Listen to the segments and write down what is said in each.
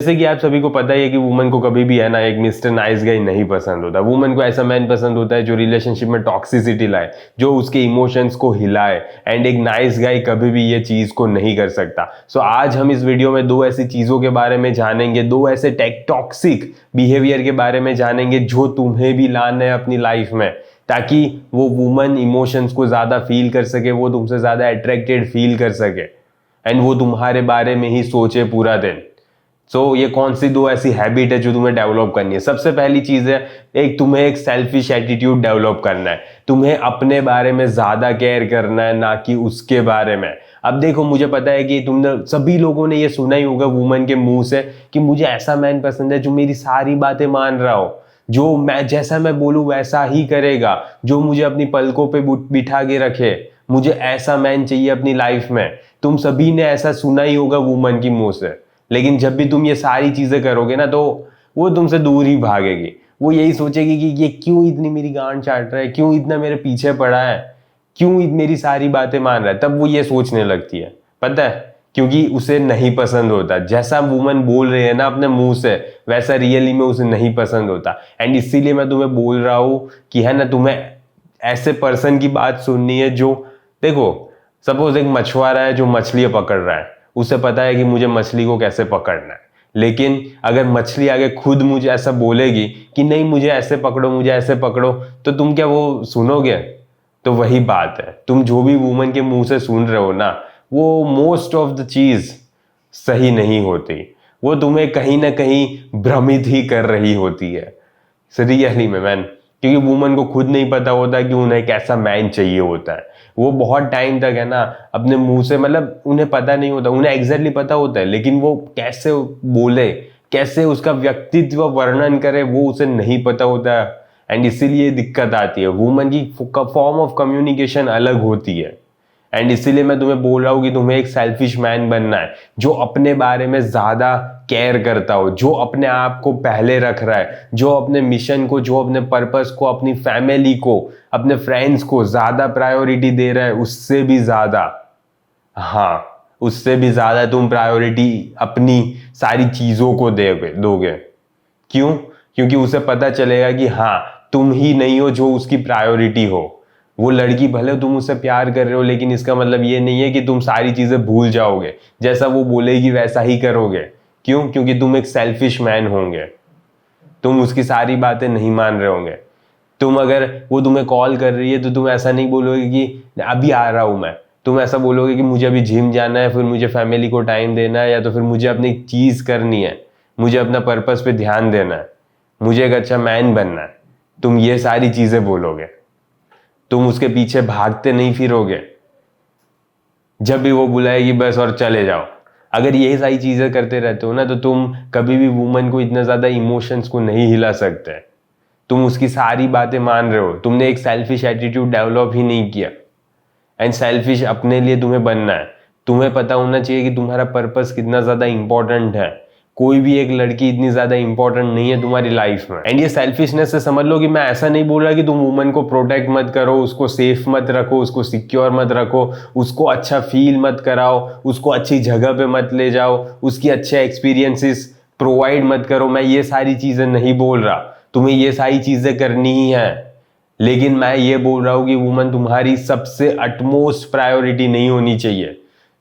जैसे कि आप सभी को पता ही है कि वुमन को कभी भी है ना एक मिस्टर नाइस गाय नहीं पसंद होता। वुमन को ऐसा मैन पसंद होता है जो रिलेशनशिप में टॉक्सिसिटी लाए, जो उसके इमोशंस को हिलाए। एंड एक नाइस गाय कभी भी ये चीज को नहीं कर सकता। सो आज हम इस वीडियो में दो ऐसी चीजों के बारे में जानेंगे, दो ऐसे टॉक्सिक बिहेवियर के बारे में जानेंगे जो तुम्हें भी लाना है अपनी लाइफ में, ताकि वो वुमन इमोशंस को ज्यादा फील कर सके, वो तुमसे ज्यादा अट्रैक्टेड फील कर सके एंड वो तुम्हारे बारे में ही सोचे पूरा दिन। ये कौन सी दो ऐसी हैबिट है जो तुम्हें डेवलप करनी है? सबसे पहली चीज है, तुम्हें एक सेल्फिश एटीट्यूड डेवलप करना है। तुम्हें अपने बारे में ज्यादा केयर करना है, ना कि उसके बारे में। अब देखो, मुझे पता है कि तुमने सभी लोगों ने ये सुना ही होगा वुमन के मुंह से कि मुझे ऐसा मैन पसंद है जो मेरी सारी बातें मान रहा हो, जो मैं जैसा मैं बोलूं वैसा ही करेगा, जो मुझे अपनी पलकों पे बिठा के रखे। मुझे ऐसा मैन चाहिए अपनी लाइफ में। तुम सभी ने ऐसा सुना ही होगा वुमन की मुंह से। लेकिन जब भी तुम ये सारी चीजें करोगे ना, तो वो तुमसे दूर ही भागेगी। वो यही सोचेगी कि ये क्यों इतनी मेरी गांड चाट रहा है, क्यों इतना मेरे पीछे पड़ा है, क्यों मेरी सारी बातें मान रहा है। तब वो ये सोचने लगती है, पता है, क्योंकि उसे नहीं पसंद होता। जैसा वुमन बोल रही है ना अपने मुंह से, वैसा रियली में उसे नहीं पसंद होता। एंड इसीलिए मैं तुम्हें बोल रहा हूं कि है ना, तुम्हें ऐसे पर्सन की बात सुननी है जो, देखो, सपोज एक मछुआरा है जो मछलियां पकड़ रहा है। उसे पता है कि मुझे मछली को कैसे पकड़ना है, लेकिन अगर मछली आगे खुद मुझे ऐसा बोलेगी कि नहीं मुझे ऐसे पकड़ो, मुझे ऐसे पकड़ो, तो तुम क्या वो सुनोगे? तो वही बात है, तुम जो भी वुमन के मुंह से सुन रहे हो ना, वो मोस्ट ऑफ द चीज सही नहीं होती। वो तुम्हें कहीं ना कहीं भ्रमित ही कर रही होती है रियली में मैन। क्योंकि वुमन को खुद नहीं पता होता कि उन्हें कैसा मैन चाहिए होता है। वो बहुत टाइम तक है ना अपने मुंह से, मतलब उन्हें पता नहीं होता, उन्हें एग्जैक्टली पता होता है, लेकिन वो कैसे बोले, कैसे उसका व्यक्तित्व वर्णन करे, वो उसे नहीं पता होता है। एंड इसीलिए दिक्कत आती है। वुमन की फॉर्म ऑफ कम्युनिकेशन अलग होती है। एंड इसीलिए मैं तुम्हें बोल रहा हूं कि तुम्हें एक सेल्फिश मैन बनना है, जो अपने बारे में ज्यादा केयर करता हो, जो अपने आप को पहले रख रहा है, जो अपने मिशन को, जो अपने पर्पस को, अपनी फैमिली को, अपने फ्रेंड्स को ज्यादा प्रायोरिटी दे रहा है, उससे भी ज्यादा। हाँ, उससे भी ज्यादा तुम प्रायोरिटी अपनी सारी चीजों को दोगे। क्यों? क्योंकि उसे पता चलेगा कि हाँ, तुम ही नहीं हो जो उसकी प्रायोरिटी हो। वो लड़की, भले तुम उससे प्यार कर रहे हो, लेकिन इसका मतलब ये नहीं है कि तुम सारी चीजें भूल जाओगे, जैसा वो बोलेगी वैसा ही करोगे। क्यों? क्योंकि तुम एक सेल्फिश मैन होंगे। तुम उसकी सारी बातें नहीं मान रहे होंगे। तुम अगर वो तुम्हें कॉल कर रही है तो तुम ऐसा नहीं बोलोगे कि अभी आ रहा हूं मैं। तुम ऐसा बोलोगे कि मुझे अभी जिम जाना है, फिर मुझे फैमिली को टाइम देना है, या तो फिर मुझे अपनी चीज करनी है, मुझे अपना पर्पस पे ध्यान देना है, मुझे एक अच्छा मैन बनना है। तुम ये सारी चीजें बोलोगे। तुम उसके पीछे भागते नहीं फिरोगे जब भी वो बुलाएगी बस और चले जाओ। अगर यही सारी चीजें करते रहते हो ना, तो तुम कभी भी वुमन को इतना ज्यादा इमोशंस को नहीं हिला सकते। तुम उसकी सारी बातें मान रहे हो, तुमने एक सेल्फिश एटीट्यूड डेवलप ही नहीं किया। एंड सेल्फिश अपने लिए तुम्हें बनना है। तुम्हें पता होना चाहिए कि तुम्हारा पर्पस कितना ज्यादा इंपॉर्टेंट है। कोई भी एक लड़की इतनी ज्यादा इंपॉर्टेंट नहीं है तुम्हारी लाइफ में। एंड ये सेल्फिशनेस से समझ लो कि मैं ऐसा नहीं बोल रहा कि तुम वुमन को प्रोटेक्ट मत करो, उसको सेफ मत रखो, उसको सिक्योर मत रखो, उसको अच्छा फील मत कराओ, उसको अच्छी जगह पे मत ले जाओ, उसकी अच्छे एक्सपीरियंसेस प्रोवाइड मत करो। मैं ये सारी चीजें नहीं बोल रहा। तुम्हें ये सारी चीजें करनी ही है, लेकिन मैं ये बोल रहा हूं कि वुमन तुम्हारी सबसे अटमोस्ट प्रायोरिटी नहीं होनी चाहिए।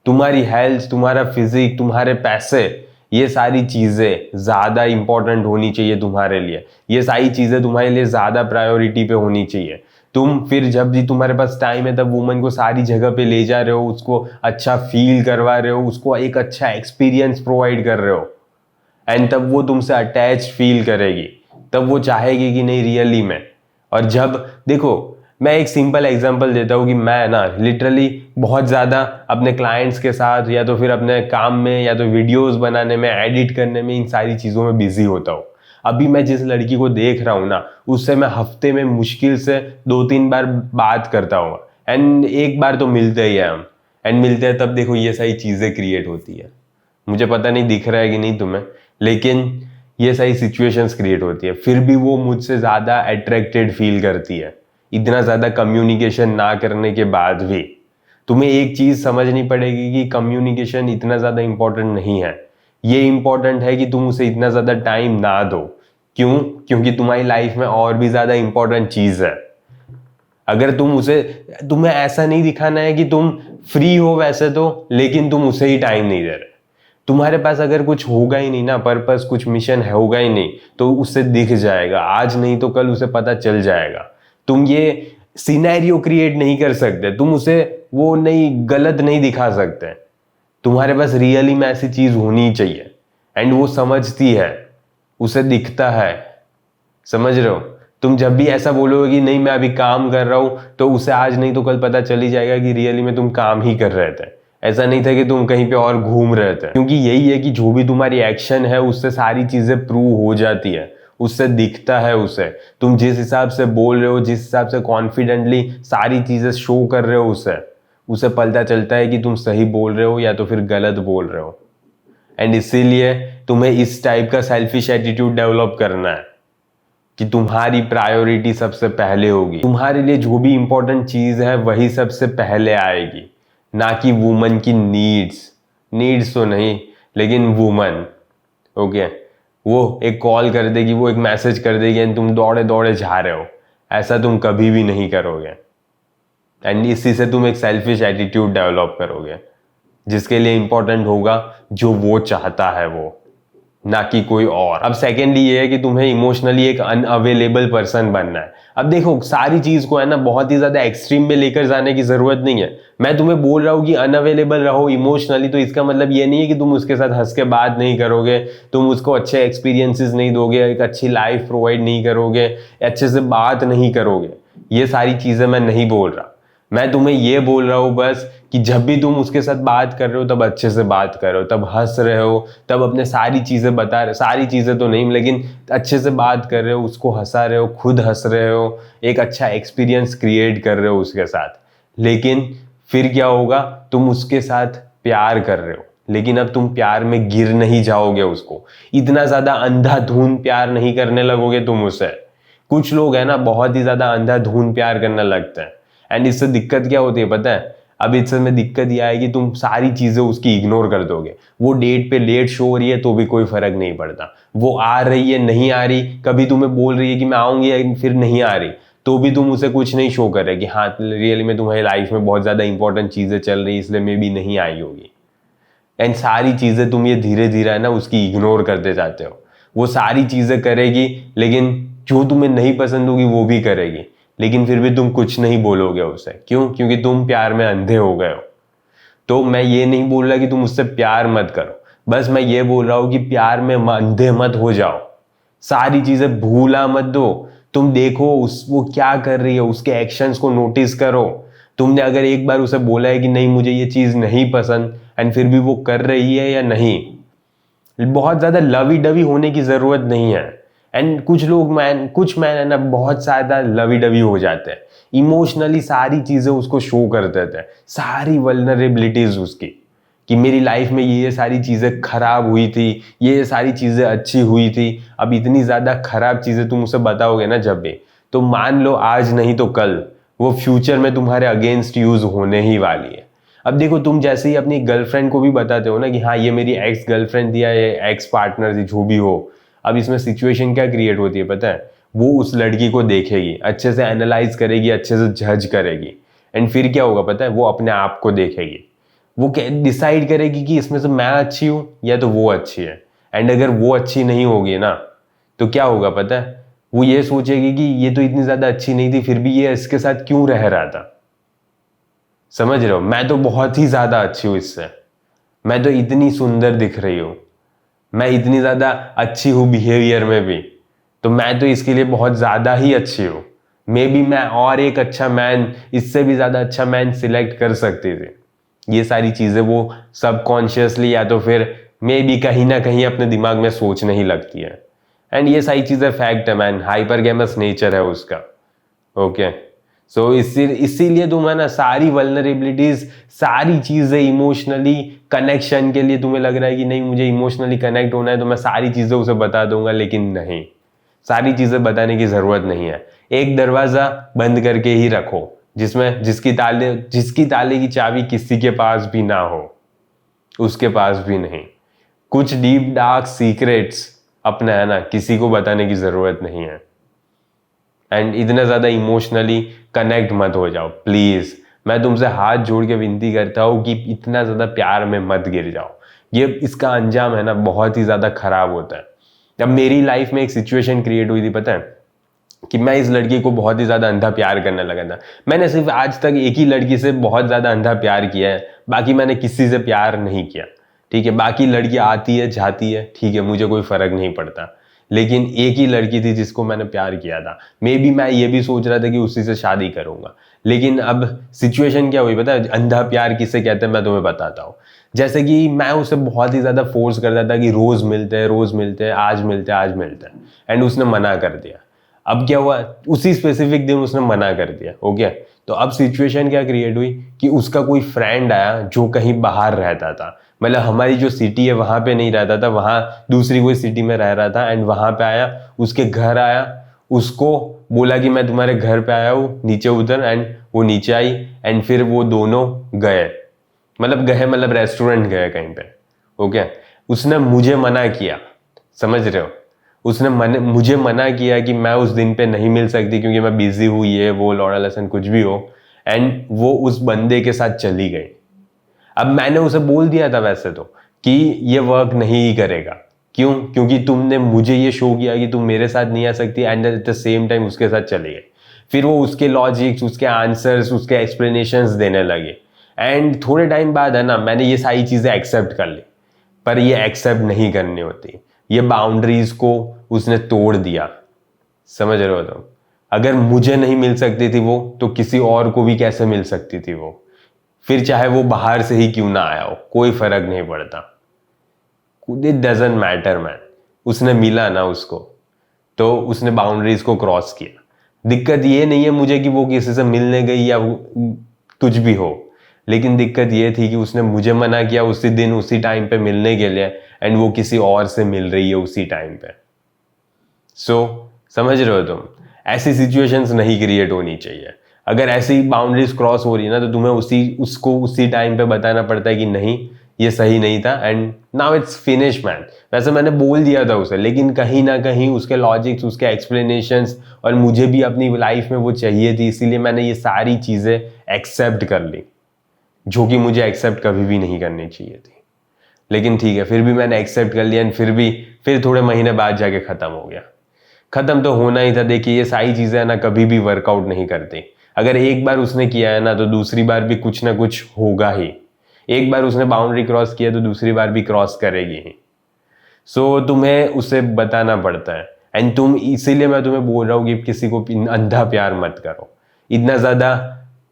तुम्हारी हेल्थ, तुम्हारा फिजिक, तुम्हारे पैसे, ये सारी चीजें ज्यादा इंपॉर्टेंट होनी चाहिए तुम्हारे लिए। ये सारी चीजें तुम्हारे लिए ज्यादा प्रायोरिटी पे होनी चाहिए। तुम फिर जब भी तुम्हारे पास टाइम है तब वुमन को सारी जगह पे ले जा रहे हो, उसको अच्छा फील करवा रहे हो, उसको एक अच्छा एक्सपीरियंस प्रोवाइड कर रहे हो। एंड तब वो तुमसे अटैच फील करेगी, तब वो चाहेगी कि नहीं रियली में। और जब देखो, मैं एक सिंपल एग्जांपल देता हूँ कि मैं ना लिटरली बहुत ज़्यादा अपने क्लाइंट्स के साथ, या तो फिर अपने काम में, या तो वीडियोस बनाने में, एडिट करने में, इन सारी चीज़ों में बिजी होता हूँ। अभी मैं जिस लड़की को देख रहा हूँ ना, उससे मैं हफ्ते में मुश्किल से 2-3 बार बात करता हूँ। एंड एक बार तो मिलते ही है हम। एंड मिलते हैं तब देखो ये सारी चीज़ें क्रिएट होती है। मुझे पता नहीं दिख रहा है कि नहीं तुम्हें, लेकिन ये सारी सिचुएशंस क्रिएट होती है। फिर भी वो मुझसे ज्यादा अट्रैक्टेड फील करती है, इतना ज्यादा कम्युनिकेशन ना करने के बाद भी। तुम्हें एक चीज समझनी पड़ेगी कि कम्युनिकेशन इतना ज्यादा इंपॉर्टेंट नहीं है। ये इंपॉर्टेंट है कि तुम उसे इतना ज्यादा टाइम ना दो। क्यों? क्योंकि तुम्हारी लाइफ में और भी ज्यादा इंपॉर्टेंट चीज है। अगर तुम्हें ऐसा नहीं दिखाना है कि तुम फ्री हो वैसे तो, लेकिन तुम उसे ही टाइम नहीं दे रहे। तुम्हारे पास अगर कुछ होगा ही नहीं ना, पर्पस, कुछ मिशन होगा ही नहीं, तो उससे दिख जाएगा, आज नहीं तो कल उसे पता चल जाएगा। तुम ये सिनेरियो क्रिएट नहीं कर सकते, तुम उसे वो नहीं, गलत नहीं दिखा सकते। तुम्हारे पास रियली में ऐसी चीज होनी चाहिए, एंड वो समझती है, उसे दिखता है। समझ रहे हो? तुम जब भी ऐसा बोलोगे कि नहीं मैं अभी काम कर रहा हूं, तो उसे आज नहीं तो कल पता चल ही जाएगा कि रियली में तुम काम ही कर रहे थे, ऐसा नहीं था कि तुम कहीं पे और घूम रहे थे। क्योंकि यही है कि जो भी तुम्हारी एक्शन है उससे सारी चीजें प्रूव हो जाती है, उससे दिखता है उसे। तुम जिस हिसाब से बोल रहे हो, जिस हिसाब से कॉन्फिडेंटली सारी चीजें शो कर रहे हो उसे पता चलता है कि तुम सही बोल रहे हो या तो फिर गलत बोल रहे हो। एंड इसीलिए तुम्हें इस टाइप का सेल्फिश एटीट्यूड डेवलप करना है कि तुम्हारी प्रायोरिटी सबसे पहले होगी। तुम्हारे लिए जो भी इंपॉर्टेंट चीज है वही सबसे पहले आएगी, ना कि वुमन की नीड्स तो नहीं, लेकिन वुमन। ओके, वो एक कॉल कर देगी, वो एक मैसेज कर देगी एंड तुम दौड़े दौड़े जा रहे हो, ऐसा तुम कभी भी नहीं करोगे। एंड इसी से तुम एक सेल्फिश एटीट्यूड डेवलप करोगे, जिसके लिए इंपॉर्टेंट होगा जो वो चाहता है वो, ना कि कोई और। अब सेकेंडली ये है कि तुम्हें इमोशनली एक अनअवेलेबल पर्सन बनना है। अब देखो, सारी चीज को है ना बहुत ही ज्यादा एक्सट्रीम में लेकर जाने की जरूरत नहीं है। मैं तुम्हें बोल रहा हूं कि अनअवेलेबल रहो इमोशनली, तो इसका मतलब ये नहीं है कि तुम उसके साथ हंस के बात नहीं करोगे, तुम उसको अच्छे एक्सपीरियंसेस नहीं दोगे, एक अच्छी लाइफ प्रोवाइड नहीं करोगे, अच्छे से बात नहीं करोगे। ये सारी चीजें मैं नहीं बोल रहा। मैं तुम्हें ये बोल रहा हूं बस कि जब भी तुम उसके साथ बात कर रहे हो तब अच्छे से बात करो, तब हंस रहे हो, तब अपने सारी चीजें बता रहे, सारी चीजें तो नहीं लेकिन अच्छे से बात कर रहे हो, उसको हंसा रहे हो, खुद हंस रहे हो, एक अच्छा एक्सपीरियंस क्रिएट कर रहे हो उसके साथ। लेकिन फिर क्या होगा, तुम उसके साथ प्यार कर रहे हो, लेकिन अब तुम प्यार में गिर नहीं जाओगे, उसको इतना ज्यादा अंधाधुंध प्यार नहीं करने लगोगे तुम उसे। कुछ लोग है ना बहुत ही ज्यादा अंधाधुंध प्यार करने लगते हैं, एंड इससे दिक्कत क्या होती है पता है? अब इसमें दिक्कत यह आएगी, तुम सारी चीजें उसकी इग्नोर कर दोगे। वो डेट पे लेट शो हो रही है तो भी कोई फर्क नहीं पड़ता, वो आ रही है नहीं आ रही, कभी तुम्हें बोल रही है कि मैं आऊंगी फिर नहीं आ रही, तो भी तुम उसे कुछ नहीं शो कर रहे कि हाँ रियली में तुम्हारी लाइफ में बहुत ज्यादा इंपॉर्टेंट चीजें चल रही इसलिए मे भी नहीं आई होगी। एंड सारी चीजें तुम ये धीरे धीरे है ना उसकी इग्नोर करते जाते हो। वो सारी चीजें करेगी, लेकिन जो तुम्हें नहीं पसंद होगी वो भी करेगी, लेकिन फिर भी तुम कुछ नहीं बोलोगे उसे। क्यों? क्योंकि तुम प्यार में अंधे हो गए हो। तो मैं ये नहीं बोल रहा कि तुम उससे प्यार मत करो, बस मैं ये बोल रहा हूं कि प्यार में अंधे मत हो जाओ, सारी चीजें भूला मत दो। तुम देखो वो क्या कर रही है, उसके एक्शंस को नोटिस करो। तुमने अगर एक बार उसे बोला है कि नहीं मुझे ये चीज नहीं पसंद, एंड फिर भी वो कर रही है या नहीं, बहुत ज्यादा लवी डवी होने की जरूरत नहीं है। एंड कुछ मैन है ना बहुत ज्यादा लवी डवी हो जाते हैं, इमोशनली सारी चीजें उसको शो कर देते हैं, सारी वल्नरेबिलिटीज उसकी, कि मेरी लाइफ में ये सारी चीजें खराब हुई थी, ये सारी चीजें अच्छी हुई थी। अब इतनी ज्यादा खराब चीजें तुम उसे बताओगे ना जब भी, तो मान लो आज नहीं तो कल वो फ्यूचर में तुम्हारे अगेंस्ट यूज होने ही वाली है। अब देखो, तुम जैसे ही अपनी गर्लफ्रेंड को भी बताते हो ना कि हाँ ये मेरी एक्स गर्लफ्रेंड थी या ये एक्स पार्टनर थी, जो भी हो, अब इसमें सिचुएशन क्या क्रिएट होती है पता है? वो उस लड़की को देखेगी, अच्छे से एनालाइज करेगी, अच्छे से जज करेगी, एंड फिर क्या होगा पता है? वो अपने आप को देखेगी, वो डिसाइड करेगी कि इसमें से मैं अच्छी हूं या तो वो अच्छी है। एंड अगर वो अच्छी नहीं होगी ना, तो क्या होगा पता है? वो ये सोचेगी कि ये तो इतनी ज्यादा अच्छी नहीं थी, फिर भी ये इसके साथ क्यों रह रहा था। समझ रहे हो? मैं तो बहुत ही ज्यादा अच्छी हूं इससे, मैं तो इतनी सुंदर दिख रही हूं, मैं इतनी ज्यादा अच्छी हूं बिहेवियर में भी, तो मैं तो इसके लिए बहुत ज्यादा ही अच्छी हूं। मे बी मैं और एक अच्छा मैन, इससे भी ज्यादा अच्छा मैन सिलेक्ट कर सकती थी। ये सारी चीजें वो सबकॉन्शियसली या तो फिर मे बी कहीं ना कहीं अपने दिमाग में सोचने ही लगती है। एंड ये सारी चीजें फैक्ट है मैन, हाइपरगेमस नेचर है उसका। ओके, सो इसीलिए तुम है ना सारी वल्नरेबिलिटीज, सारी चीजें इमोशनली कनेक्शन के लिए तुम्हें लग रहा है कि नहीं मुझे इमोशनली कनेक्ट होना है तो मैं सारी चीजें उसे बता दूंगा, लेकिन नहीं, सारी चीजें बताने की जरूरत नहीं है। एक दरवाजा बंद करके ही रखो, जिसकी ताले की चाबी किसी के पास भी ना हो, उसके पास भी नहीं। कुछ डीप डार्क सीक्रेट्स अपने है ना किसी को बताने की जरूरत नहीं है। एंड इतना ज्यादा इमोशनली कनेक्ट मत हो जाओ प्लीज। मैं तुमसे हाथ जोड़ के विनती करता हूँ कि इतना ज्यादा प्यार में मत गिर जाओ। ये इसका अंजाम है ना बहुत ही ज्यादा खराब होता है। अब मेरी लाइफ में एक सिचुएशन क्रिएट हुई थी, पता है कि मैं इस लड़की को बहुत ही ज्यादा अंधा प्यार करने लगा था। मैंने सिर्फ आज तक एक ही लड़की से बहुत ज्यादा अंधा प्यार किया है, बाकी मैंने किसी से प्यार नहीं किया। ठीक है, बाकी लड़की आती है जाती है, ठीक है, मुझे कोई फर्क नहीं पड़ता। लेकिन एक ही लड़की थी जिसको मैंने प्यार किया था। मे बी मैं ये भी सोच रहा था कि उसी से शादी करूंगा। लेकिन अब सिचुएशन क्या हुई पता है, अंधा प्यार किसे कहते हैं मैं तुम्हें बताता हूँ। जैसे कि मैं उसे बहुत ही ज्यादा फोर्स करता था कि रोज मिलते हैं, रोज मिलते हैं, आज मिलते हैं, आज मिलते हैं, एंड उसने मना कर दिया। अब क्या हुआ, उसी स्पेसिफिक दिन उसने मना कर दिया। ओके, तो अब सिचुएशन क्या क्रिएट हुई कि उसका कोई फ्रेंड आया जो कहीं बाहर रहता था, मतलब हमारी जो सिटी है वहां पे नहीं रहता था, वहां दूसरी कोई सिटी में रह रहा था। एंड वहां पे आया, उसके घर आया, उसको बोला कि मैं तुम्हारे घर पे आया हूँ, नीचे उतर। एंड वो नीचे आई, एंड फिर वो दोनों गए, मतलब रेस्टोरेंट गए कहीं पे। ओके, उसने मुझे मना किया, समझ रहे हो, उसने मुझे मना किया कि मैं उस दिन पे नहीं मिल सकती क्योंकि मैं बिजी हूँ, ये वो लौड़ा लसन कुछ भी हो। एंड वो उस बंदे के साथ चली गई। अब मैंने उसे बोल दिया था वैसे तो कि ये वर्क नहीं करेगा। क्यों? क्योंकि तुमने मुझे ये शो किया कि तुम मेरे साथ नहीं आ सकती, and at the same time उसके साथ चली गई। फिर वो उसके लॉजिक्स, उसके आंसर्स, उसके एक्सप्लेनेशंस देने लगे। एंड थोड़े टाइम बाद है ना मैंने ये सारी चीजें एक्सेप्ट कर ली, पर ये एक्सेप्ट नहीं करनी होती। ये बाउंड्रीज को उसने तोड़ दिया, समझ रहे हो तुम। अगर मुझे नहीं मिल सकती थी वो, तो किसी और को भी कैसे मिल सकती थी वो, फिर चाहे वो बाहर से ही क्यों ना आया हो, कोई फर्क नहीं पड़ता। It doesn't matter man. उसने मिला ना उसको, तो उसने बाउंड्रीज को क्रॉस किया। दिक्कत ये नहीं है मुझे कि वो किसी से मिलने गई या कुछ भी हो, लेकिन दिक्कत ये थी कि उसने मुझे मना किया उसी दिन उसी टाइम पे मिलने के लिए, एंड वो किसी और से मिल रही है उसी टाइम पे। सो समझ रहे हो तुम, ऐसी सिचुएशंस नहीं क्रिएट होनी चाहिए। अगर ऐसी बाउंड्रीज क्रॉस हो रही है ना, तो तुम्हें उसको उसी टाइम पे बताना पड़ता है कि नहीं ये सही नहीं था, and now it's finish man. वैसे मैंने बोल दिया था उसे, लेकिन कहीं ना कहीं उसके लॉजिक्स, उसके एक्सप्लेनेशंस, और मुझे भी अपनी लाइफ में वो चाहिए थी, इसीलिए मैंने ये सारी चीजें एक्सेप्ट कर ली, जो कि मुझे एक्सेप्ट कभी भी नहीं करनी चाहिए थी। लेकिन ठीक है, फिर भी मैंने एक्सेप्ट कर लिया, एंड फिर थोड़े महीने बाद जाके खत्म हो गया। खत्म तो होना ही था। देखिए ये सारी चीजें है ना कभी भी वर्कआउट नहीं करती। अगर एक बार उसने किया है ना, तो दूसरी बार भी कुछ ना कुछ होगा ही। एक बार उसने बाउंड्री क्रॉस किया तो दूसरी बार भी क्रॉस करेगी ही। सो तुम्हें उसे बताना पड़ता है। एंड तुम, इसीलिए मैं तुम्हें बोल रहा हूँ कि किसी को अंधा प्यार मत करो, इतना ज्यादा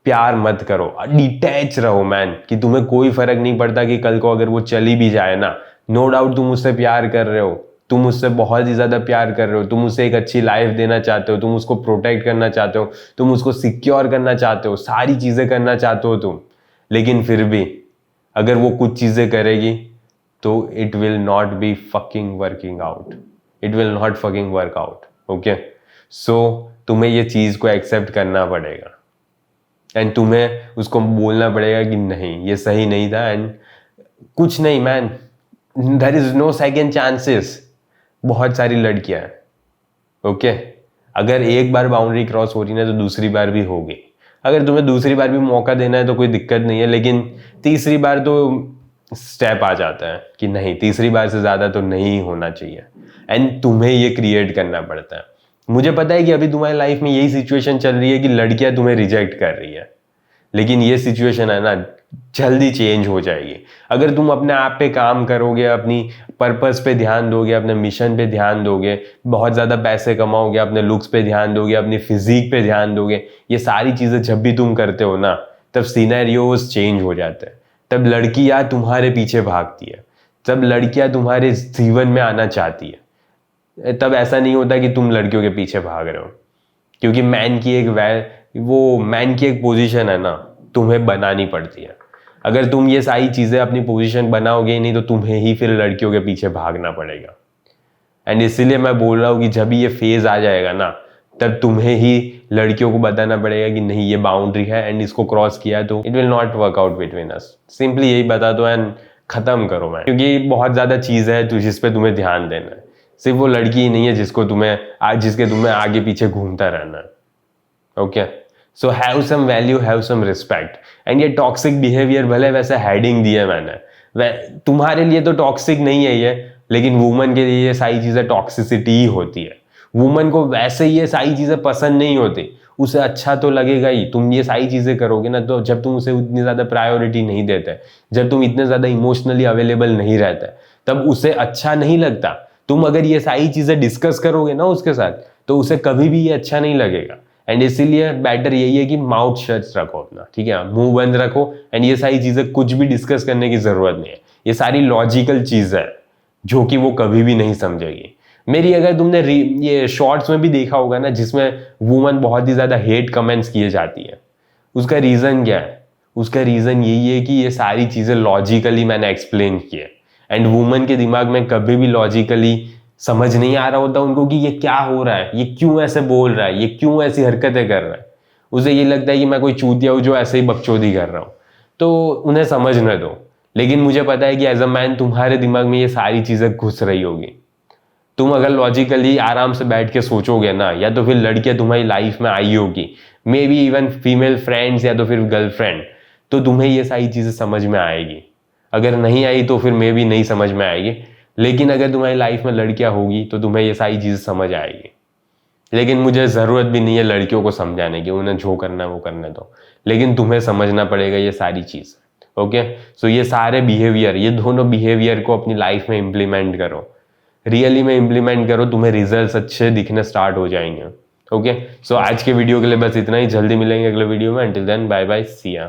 प्यार मत करो, डिटैच रहो मैन, कि तुम्हें कोई फर्क नहीं पड़ता कि कल को अगर वो चली भी जाए ना, नो डाउट तुम उससे प्यार कर रहे हो, तुम उससे बहुत ही ज्यादा प्यार कर रहे हो, तुम उसे एक अच्छी लाइफ देना चाहते हो, तुम उसको प्रोटेक्ट करना चाहते हो, तुम उसको सिक्योर करना चाहते हो, सारी चीजें करना चाहते हो तुम। लेकिन फिर भी अगर वो कुछ चीजें करेगी तो it will not be fucking working out, it will not fucking work out. Okay, so तुम्हें ये चीज को एक्सेप्ट करना पड़ेगा, एंड तुम्हें उसको बोलना पड़ेगा कि नहीं ये सही नहीं था। एंड कुछ नहीं man, there is no second chances. बहुत सारी लड़कियां हैं, ओके, अगर एक बार बाउंड्री क्रॉस हो रही है तो दूसरी बार भी होगी। अगर तुम्हें दूसरी बार भी मौका देना है तो कोई दिक्कत नहीं है, लेकिन तीसरी बार तो स्टेप आ जाता है कि नहीं, तीसरी बार से ज्यादा तो नहीं होना चाहिए, एंड तुम्हें ये क्रिएट करना पड़ता है। मुझे पता है कि अभी तुम्हारी लाइफ में यही सिचुएशन चल रही है कि लड़कियां तुम्हें रिजेक्ट कर रही है, लेकिन ये सिचुएशन है ना जल्दी चेंज हो जाएगी। अगर तुम अपने आप पे काम करोगे, अपनी पर्पस पे ध्यान दोगे, अपने मिशन पे ध्यान दोगे, बहुत ज़्यादा पैसे कमाओगे, अपने लुक्स पे ध्यान दोगे, अपनी फिजिक पे ध्यान दोगे, ये सारी चीज़ें जब भी तुम करते हो ना, तब सिनेरियोज चेंज हो जाते हैं। तब लड़कियां तुम्हारे पीछे भागती है, तब लड़कियां तुम्हारे जीवन में आना चाहती है। तब ऐसा नहीं होता कि तुम लड़कियों के पीछे भाग रहे हो, क्योंकि मैन की एक पोजीशन है ना, तुम्हें बनानी पड़ती है। अगर तुम ये सारी चीजें अपनी पोजीशन बनाओगे ही नहीं, तो तुम्हें ही फिर लड़कियों के पीछे भागना पड़ेगा। एंड इसीलिए मैं बोल रहा हूँ कि जब ये फेज आ जाएगा ना, तब तुम्हें ही लड़कियों को बताना पड़ेगा कि नहीं ये बाउंड्री है, एंड इसको क्रॉस किया तो it will not work out between us. Simply यही बता दो, एंड खत्म करो मैन, क्योंकि बहुत ज्यादा चीज है जिस पे तुम्हें ध्यान देना है। सिर्फ वो लड़की ही नहीं है जिसके तुम्हें आगे पीछे घूमता रहना है। Okay, so have some value, have some respect. And ये टॉक्सिक बिहेवियर भले वैसे हेडिंग दी है मैंने, तुम्हारे लिए तो टॉक्सिक नहीं है ये, लेकिन वुमन के लिए ये सारी चीजें टॉक्सिसिटी ही होती है। वुमन को वैसे ये सारी चीजें पसंद नहीं होती, उसे अच्छा तो लगेगा ही। तुम ये सारी चीजें करोगे ना, तो जब तुम उसे उतनी ज्यादा प्रायोरिटी नहीं देते, जब तुम इतने ज्यादा इमोशनली अवेलेबल नहीं रहते, तब उसे अच्छा नहीं लगता। तुम अगर ये सारी चीजें डिस्कस करोगे ना उसके साथ, तो उसे कभी भी ये अच्छा नहीं लगेगा। एंड इसीलिए बेटर यही है कि माउथ शट रखो अपना, ठीक है, मुंह बंद रखो। एंड ये सारी चीजें कुछ भी डिस्कस करने की जरूरत नहीं है, ये सारी लॉजिकल चीज है जो कि वो कभी भी नहीं समझेगी। मेरी अगर तुमने ये शॉर्ट्स में भी देखा होगा ना, जिसमें वुमन बहुत ही ज्यादा हेट कमेंट्स किए जाती है, उसका रीजन क्या है? उसका रीजन यही है कि ये सारी चीजें लॉजिकली मैंने एक्सप्लेन की है। एंड वुमन के दिमाग में कभी भी लॉजिकली समझ नहीं आ रहा होता उनको कि ये क्या हो रहा है, ये क्यों ऐसे बोल रहा है, ये क्यों ऐसी हरकतें कर रहा है। उसे ये लगता है कि मैं कोई चूतिया हूं जो ऐसे ही बकचोदी कर रहा हूं, तो उन्हें समझने दो। लेकिन मुझे पता है कि एज अ मैन तुम्हारे दिमाग में ये सारी चीजें घुस रही होगी। तुम अगर लॉजिकली आराम से बैठ के सोचोगे ना, या तो फिर लड़कियां तुम्हारी लाइफ में आई होगी, may be even female friends या तो फिर गर्लफ्रेंड, तो तुम्हें ये सारी चीजें समझ में आएगी। अगर नहीं आई तो फिर मे बी नहीं समझ में आएगी, लेकिन अगर तुम्हारी लाइफ में लड़कियां होगी तो तुम्हें ये सारी चीजें समझ आएगी। लेकिन मुझे जरूरत भी नहीं है लड़कियों को समझाने की, उन्हें जो करना है वो करने दो, लेकिन तुम्हें समझना पड़ेगा ये सारी चीज। ओके, सो ये सारे बिहेवियर, ये दोनों बिहेवियर को अपनी लाइफ में इंप्लीमेंट करो, रियली में इंप्लीमेंट करो, तुम्हें रिजल्ट्स अच्छे दिखने स्टार्ट हो जाएंगे। ओके, सो आज के वीडियो के लिए बस इतना ही। जल्दी मिलेंगे अगले वीडियो में। अंटिल देन बाय बाय, सी या।